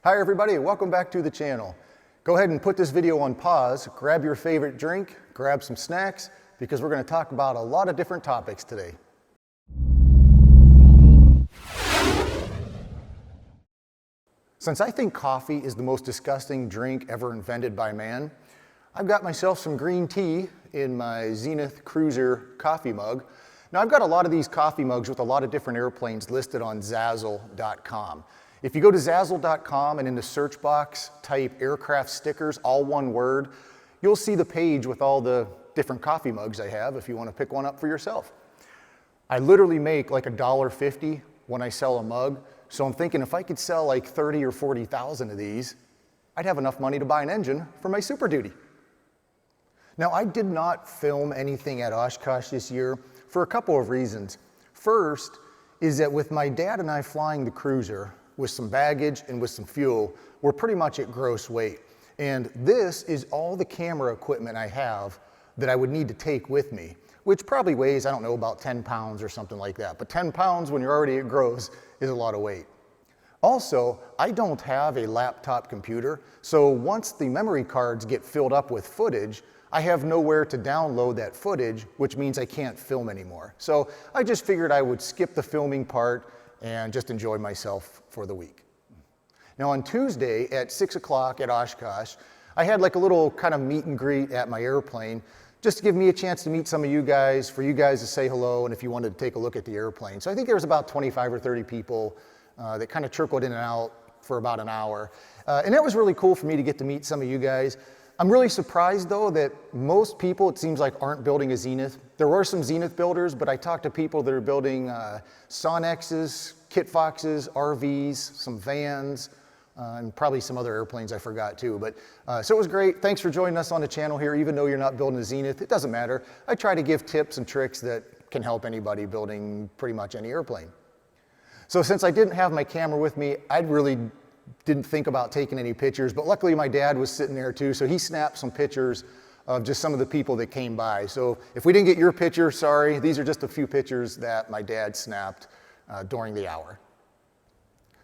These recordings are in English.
Hi everybody, welcome back to the channel. Go ahead and put this video on pause, grab your favorite drink, grab some snacks, because we're going to talk about a lot of different topics today. Since I think coffee is the most disgusting drink ever invented by man, I've got myself some green tea in my Zenith Cruzer coffee mug. Now I've got a lot of these coffee mugs with a lot of different airplanes listed on Zazzle.com. If you go to Zazzle.com and in the search box type aircraft stickers, all one word, you'll see the page with all the different coffee mugs I have if you want to pick one up for yourself. I literally make like $1.50 when I sell a mug, so I'm thinking if I could sell like 30 or 40,000 of these, I'd have enough money to buy an engine for my Super Duty. Now I did not film anything at Oshkosh this year for a couple of reasons. First is that with my dad and I flying the Cruzer, with some baggage and with some fuel, we're pretty much at gross weight. And this is all the camera equipment I have that I would need to take with me, which probably weighs, I don't know, about 10 pounds or something like that. But 10 pounds when you're already at gross is a lot of weight. Also, I don't have a laptop computer, so once the memory cards get filled up with footage, I have nowhere to download that footage, which means I can't film anymore. So I just figured I would skip the filming part and just enjoy myself for the week. Now on Tuesday at 6 o'clock at Oshkosh, I had like a little kind of meet and greet at my airplane, just to give me a chance to meet some of you guys, for you guys to say hello, and if you wanted to take a look at the airplane. So I think there was about 25 or 30 people that kind of trickled in and out for about an hour. And that was really cool for me to get to meet some of you guys. I'm really surprised though that most people, it seems like, aren't building a Zenith. There were some Zenith builders, but I talked to people that are building Sonexes, Kit Foxes, RVs, some vans, and probably some other airplanes I forgot too. But so it was great. Thanks for joining us on the channel here. Even though you're not building a Zenith, it doesn't matter. I try to give tips and tricks that can help anybody building pretty much any airplane. So since I didn't have my camera with me, I really didn't think about taking any pictures, but luckily my dad was sitting there too, so he snapped some pictures of just some of the people that came by. So if we didn't get your picture, sorry, these are just a few pictures that my dad snapped during the hour.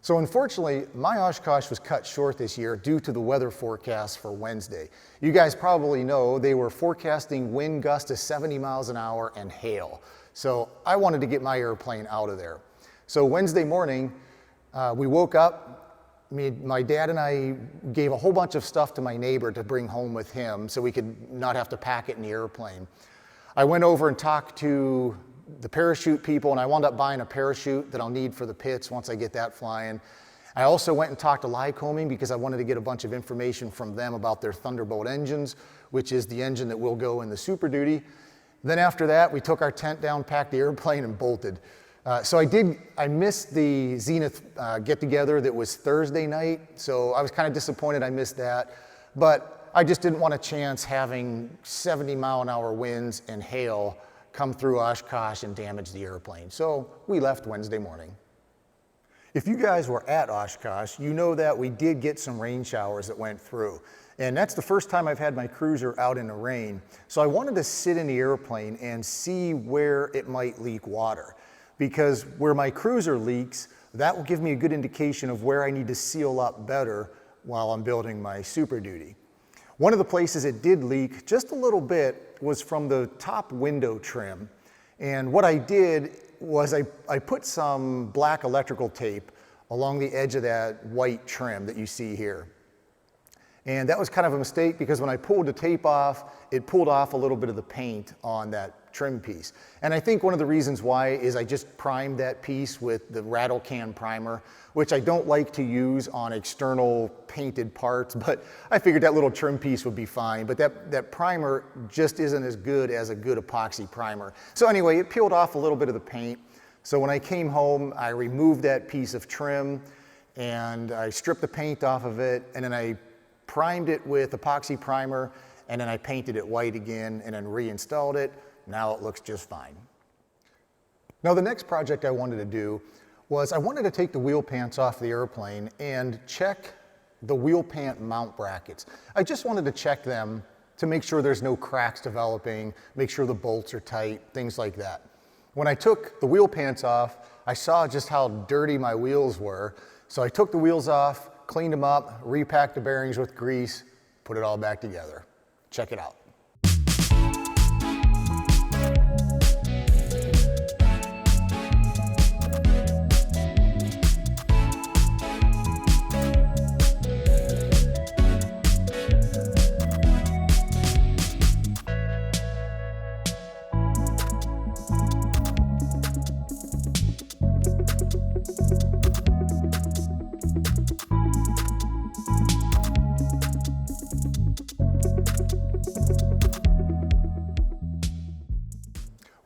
So unfortunately, my Oshkosh was cut short this year due to the weather forecast for Wednesday. You guys probably know they were forecasting wind gusts to 70 miles an hour and hail. So I wanted to get my airplane out of there. So Wednesday morning, we woke up. My dad and I gave a whole bunch of stuff to my neighbor to bring home with him so we could not have to pack it in the airplane. I went over and talked to the parachute people, and I wound up buying a parachute that I'll need for the pits once I get that flying. I also went and talked to Lycoming because I wanted to get a bunch of information from them about their Thunderbolt engines, which is the engine that will go in the Super Duty. Then after that, we took our tent down, packed the airplane, and bolted. So I missed the Zenith get-together that was Thursday night, so I was kind of disappointed I missed that. But I just didn't want a chance having 70-mile-an-hour winds and hail come through Oshkosh and damage the airplane. So we left Wednesday morning. If you guys were at Oshkosh, you know that we did get some rain showers that went through. And that's the first time I've had my Cruzer out in the rain. So I wanted to sit in the airplane and see where it might leak water. Because where my Cruzer leaks, that will give me a good indication of where I need to seal up better while I'm building my Super Duty. One of the places it did leak just a little bit was from the top window trim. And what I did was I put some black electrical tape along the edge of that white trim that you see here. And that was kind of a mistake because when I pulled the tape off, it pulled off a little bit of the paint on that trim piece. And I think one of the reasons why is I just primed that piece with the rattle can primer, which I don't like to use on external painted parts, but I figured that little trim piece would be fine. But that primer just isn't as good as a good epoxy primer. So anyway, it peeled off a little bit of the paint. So when I came home, I removed that piece of trim and I stripped the paint off of it, and then I primed it with epoxy primer, and then I painted it white again and then reinstalled it. Now it looks just fine. Now the next project I wanted to do was I wanted to take the wheel pants off the airplane and check the wheel pant mount brackets. I just wanted to check them to make sure there's no cracks developing, make sure the bolts are tight, things like that. When I took the wheel pants off, I saw just how dirty my wheels were. So I took the wheels off, cleaned them up, repacked the bearings with grease, put it all back together. Check it out.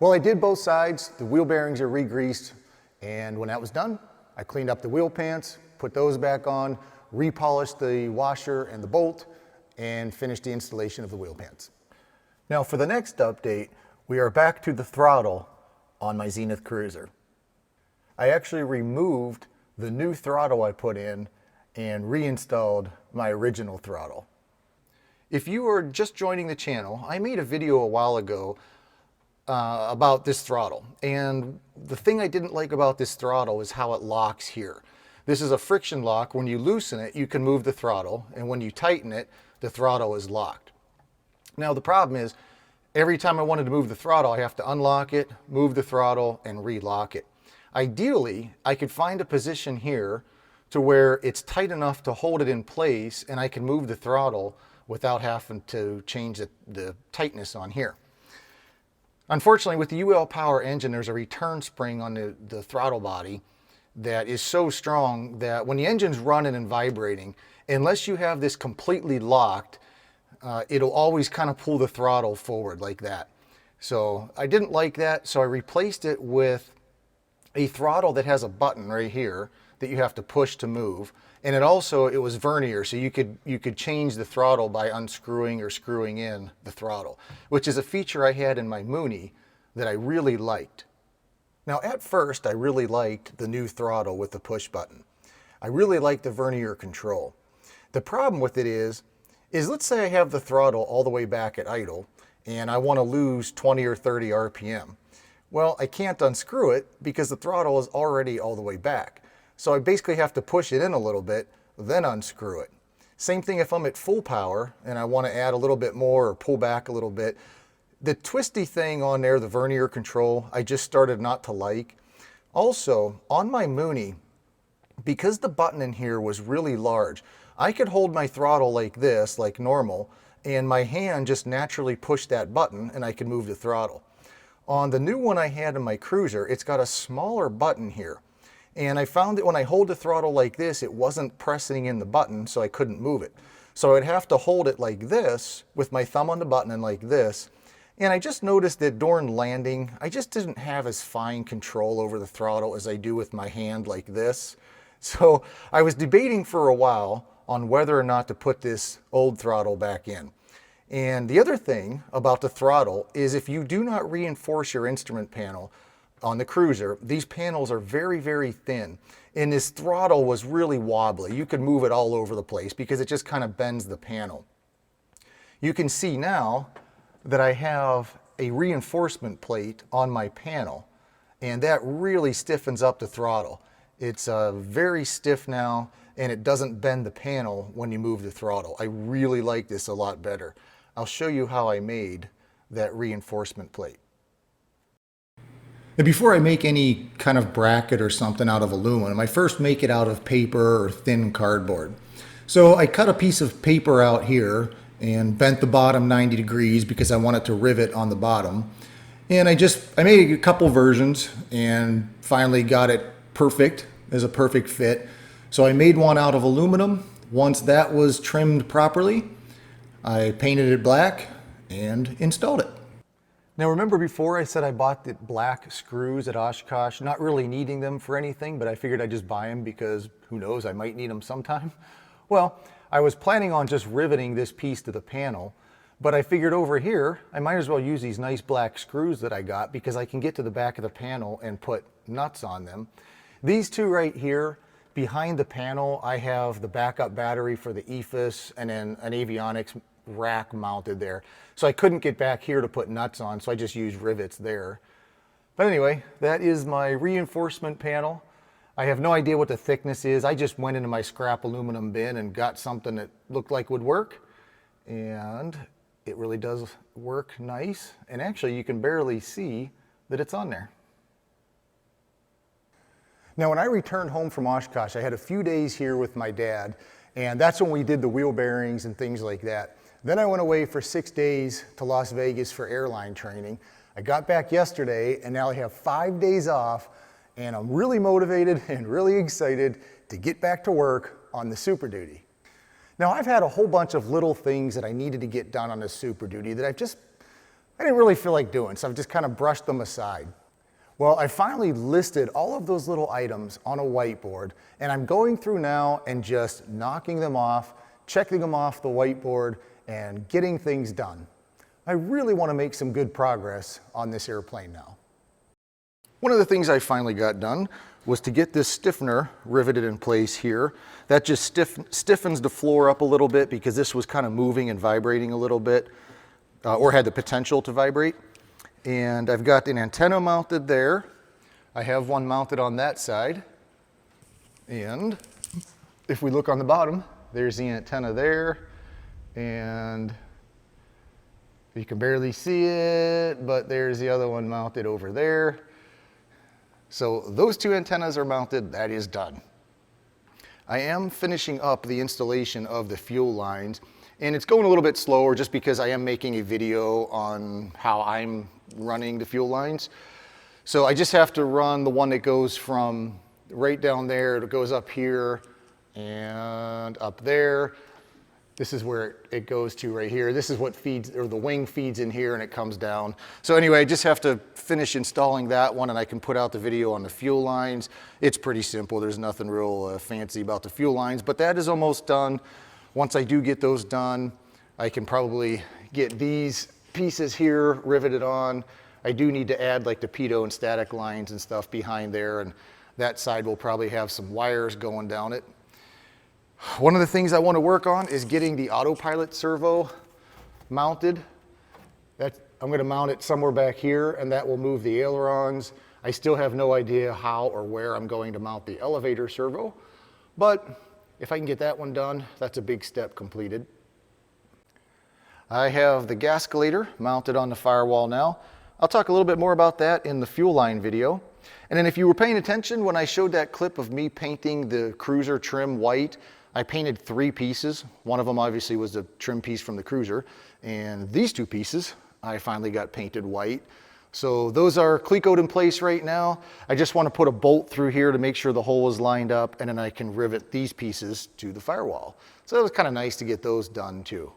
Well, I did both sides. The wheel bearings are re-greased, and when that was done, I cleaned up the wheel pants, put those back on, repolished the washer and the bolt, and finished the installation of the wheel pants. Now for the next update, we are back to the throttle on my Zenith Cruzer. I actually removed the new throttle I put in and reinstalled my original throttle. If you are just joining the channel, I made a video a while ago about this throttle, and the thing I didn't like about this throttle is how it locks here. This is a friction lock. When you loosen it, you can move the throttle, and when you tighten it, the throttle is locked. Now the problem is, every time I wanted to move the throttle, I have to unlock it, move the throttle, and relock it. Ideally, I could find a position here to where it's tight enough to hold it in place, and I can move the throttle without having to change the tightness on here. Unfortunately, with the UL Power engine, there's a return spring on the throttle body that is so strong that when the engine's running and vibrating, unless you have this completely locked, it'll always kind of pull the throttle forward like that. So I didn't like that, so I replaced it with a throttle that has a button right here that you have to push to move. And it was vernier, so you could change the throttle by unscrewing or screwing in the throttle, which is a feature I had in my Mooney that I really liked. Now at first I really liked the new throttle with the push button. I really liked the vernier control. The problem with it is let's say I have the throttle all the way back at idle and I want to lose 20 or 30 RPM. Well, I can't unscrew it because the throttle is already all the way back. So I basically have to push it in a little bit, then unscrew it. Same thing if I'm at full power and I want to add a little bit more or pull back a little bit. The twisty thing on there, the vernier control, I just started not to like. Also, on my Mooney, because the button in here was really large, I could hold my throttle like this, like normal, and my hand just naturally pushed that button and I could move the throttle. On the new one I had in my Cruzer, it's got a smaller button here. And I found that when I hold the throttle like this, it wasn't pressing in the button, so I couldn't move it. So I'd have to hold it like this, with my thumb on the button and like this. And I just noticed that during landing, I just didn't have as fine control over the throttle as I do with my hand like this. So I was debating for a while on whether or not to put this old throttle back in. And the other thing about the throttle is if you do not reinforce your instrument panel on the Cruzer, these panels are very, very thin. And this throttle was really wobbly. You could move it all over the place because it just kind of bends the panel. You can see now that I have a reinforcement plate on my panel, and that really stiffens up the throttle. It's very stiff now, and it doesn't bend the panel when you move the throttle. I really like this a lot better. I'll show you how I made that reinforcement plate. And before I make any kind of bracket or something out of aluminum, I first make it out of paper or thin cardboard. So I cut a piece of paper out here and bent the bottom 90 degrees because I wanted to rivet on the bottom. And I made a couple versions and finally got it perfect, as a perfect fit. So I made one out of aluminum. Once that was trimmed properly, I painted it black and installed it. Now remember before I said I bought the black screws at Oshkosh, not really needing them for anything, but I figured I'd just buy them because who knows, I might need them sometime. Well, I was planning on just riveting this piece to the panel, but I figured over here, I might as well use these nice black screws that I got because I can get to the back of the panel and put nuts on them. These two right here, behind the panel, I have the backup battery for the EFIS and then an avionics rack mounted there. So I couldn't get back here to put nuts on, so I just used rivets there. But anyway, that is my reinforcement panel. I have no idea what the thickness is. I just went into my scrap aluminum bin and got something that looked like would work. And it really does work nice. And actually you can barely see that it's on there. Now when I returned home from Oshkosh, I had a few days here with my dad, and that's when we did the wheel bearings and things like that. Then I went away for 6 days to Las Vegas for airline training. I got back yesterday, and now I have 5 days off, and I'm really motivated and really excited to get back to work on the Super Duty. Now I've had a whole bunch of little things that I needed to get done on the Super Duty that I didn't really feel like doing, so I've just kind of brushed them aside. Well, I finally listed all of those little items on a whiteboard, and I'm going through now and just knocking them off, checking them off the whiteboard, and getting things done. I really want to make some good progress on this airplane now. One of the things I finally got done was to get this stiffener riveted in place here. That just stiffens the floor up a little bit because this was kind of moving and vibrating a little bit, or had the potential to vibrate. And I've got an antenna mounted there. I have one mounted on that side. And if we look on the bottom, there's the antenna there. And you can barely see it, but there's the other one mounted over there. So those two antennas are mounted, that is done. I am finishing up the installation of the fuel lines, and it's going a little bit slower just because I am making a video on how I'm running the fuel lines. So I just have to run the one that goes from right down there, it goes up here and up there. This is where it goes to right here. This is what feeds, or the wing feeds in here and it comes down. So anyway, I just have to finish installing that one and I can put out the video on the fuel lines. It's pretty simple. There's nothing real fancy about the fuel lines, but that is almost done. Once I do get those done, I can probably get these pieces here riveted on. I do need to add like the pitot and static lines and stuff behind there, and that side will probably have some wires going down it. One of the things I want to work on is getting the autopilot servo mounted. I'm going to mount it somewhere back here, and that will move the ailerons. I still have no idea how or where I'm going to mount the elevator servo, but if I can get that one done, that's a big step completed. I have the gasculator mounted on the firewall now. I'll talk a little bit more about that in the fuel line video. And then if you were paying attention when I showed that clip of me painting the Cruzer trim white, I painted 3 pieces. One of them obviously was the trim piece from the Cruzer, and these 2 pieces I finally got painted white. So those are clecoed in place right now. I just want to put a bolt through here to make sure the hole is lined up, and then I can rivet these pieces to the firewall. So that was kind of nice to get those done too.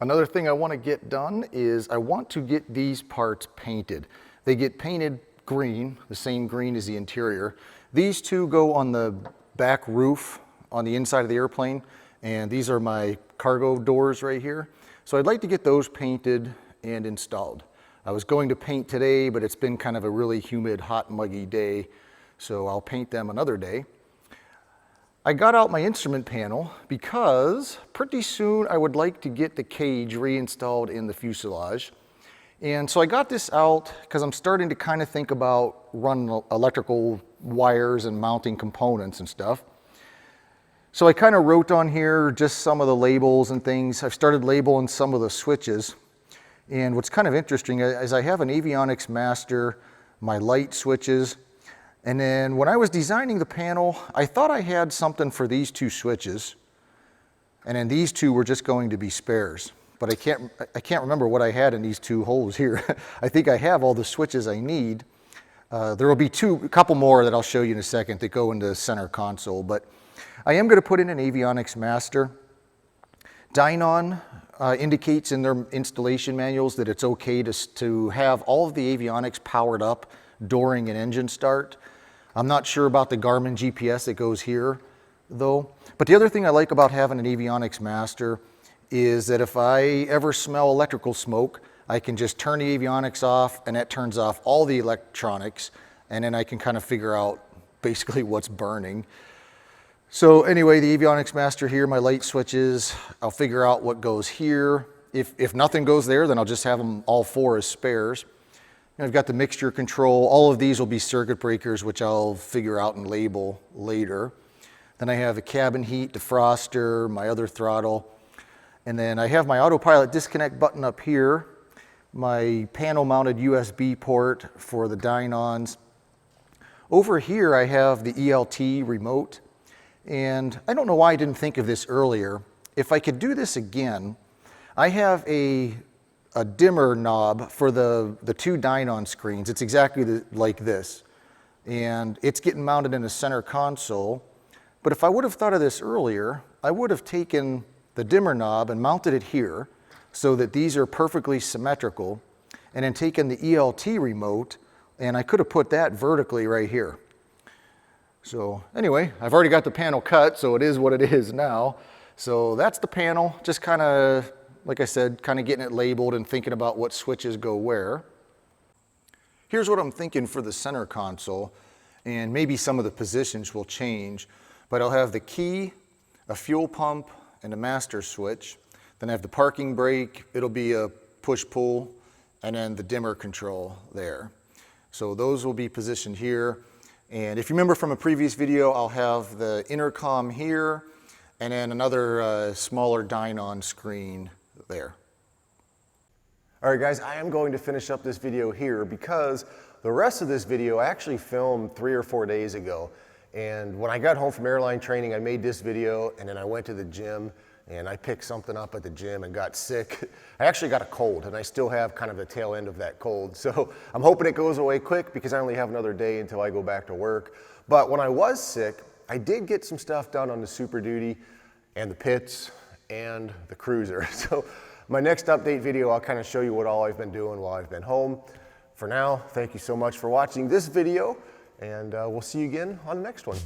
Another thing I want to get done is I want to get these parts painted. They get painted green, the same green as the interior. These 2 go on the back roof on the inside of the airplane, and these are my cargo doors right here. So I'd like to get those painted and installed. I was going to paint today, but it's been kind of a really humid, hot, muggy day, so I'll paint them another day. I got out my instrument panel because pretty soon I would like to get the cage reinstalled in the fuselage. And so I got this out because I'm starting to kind of think about running electrical wires and mounting components and stuff. So I kind of wrote on here just some of the labels and things. I've started labeling some of the switches. And what's kind of interesting is I have an avionics master, my light switches, and then when I was designing the panel, I thought I had something for these 2 switches, and then these 2 were just going to be spares. But I can't remember what I had in these 2 holes here. I think I have all the switches I need. There will be a couple more that I'll show you in a second that go into the center console, but I am going to put in an avionics master. Dynon indicates in their installation manuals that it's okay to have all of the avionics powered up during an engine start. I'm not sure about the Garmin GPS that goes here though. But the other thing I like about having an avionics master is that if I ever smell electrical smoke, I can just turn the avionics off and that turns off all the electronics, and then I can kind of figure out basically what's burning. So anyway, the avionics master here, my light switches, I'll figure out what goes here. If nothing goes there, then I'll just have them all 4 as spares. I've got the mixture control. All of these will be circuit breakers, which I'll figure out and label later. Then I have a cabin heat defroster, my other throttle, and then I have my autopilot disconnect button up here, my panel mounted USB port for the dynos. Over here I have the ELT remote, and I don't know why I didn't think of this earlier. If I could do this again, I have a dimmer knob for the two dynon screens. It's exactly like this, and it's getting mounted in the center console. But if I would have thought of this earlier, I would have taken the dimmer knob and mounted it here so that these are perfectly symmetrical, and then taken the ELT remote, and I could have put that vertically right here. So anyway, I've already got the panel cut, so it is what it is now. So that's the panel, just kind of, like I said, kind of getting it labeled and thinking about what switches go where. Here's what I'm thinking for the center console, and maybe some of the positions will change, but I'll have the key, a fuel pump, and a master switch. Then I have the parking brake, it'll be a push-pull, and then the dimmer control there. So those will be positioned here. And if you remember from a previous video, I'll have the intercom here, and then another smaller dynon screen there. All right guys, I am going to finish up this video here because the rest of this video I actually filmed 3 or 4 days ago. And when I got home from airline training, I made this video, and then I went to the gym and I picked something up at the gym and got sick. I actually got a cold, and I still have kind of the tail end of that cold. So I'm hoping it goes away quick because I only have another day until I go back to work. But when I was sick, I did get some stuff done on the Super Duty and the pits and the Cruzer. So my next update video, I'll kind of show you what all I've been doing while I've been home. For now, thank you so much for watching this video, and we'll see you again on the next one.